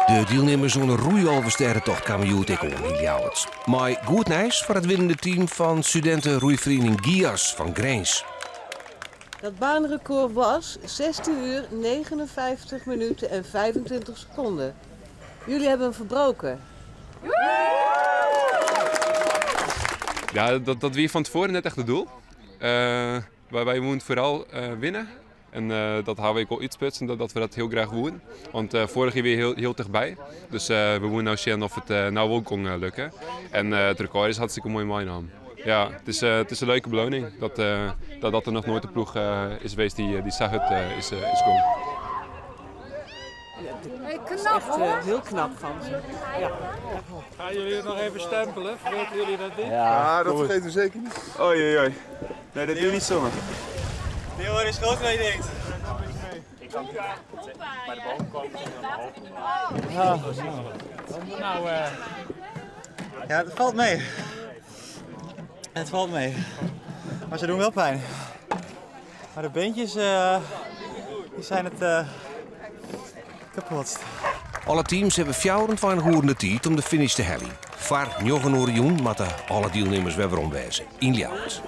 De deelnemers zo'n roeialversterrentocht kwamen uit in Ljouwert. Maar goed nieuws voor het winnende team van studentenroeivereniging GIAS van Grains. Dat baanrecord was 16 uur, 59 minuten en 25 seconden. Jullie hebben hem verbroken. Ja, dat wie van tevoren net echt het doel. Wij moeten vooral winnen. En dat gaan we ook uitsputsen, dat we dat heel graag doen. Want vorig jaar weer heel dichtbij. Dus we moeten nou zien of het nou ook kon lukken. En het record is hartstikke mooi meegenomen. Ja, het is een leuke beloning dat er nog nooit een ploeg is geweest die Sahut is gekomen. Dat is echt heel knap van ze. Ja. Gaan jullie het nog even stempelen? Vergeten jullie dat ding? Ja, dat vergeten we zeker niet. Oei, oei. Nee, dat doe je niet zomaar. Die hoor is groter dan je denkt. Ik kan bij de boom komen en dan Ja, het valt mee. Het valt mee. Maar ze doen wel pijn. Maar de beentjes die zijn het kapot. Alle teams hebben 24 goede tijd om de finish te halen. Var 9 uur moeten alle deelnemers weer omwijzen in Ljouwert.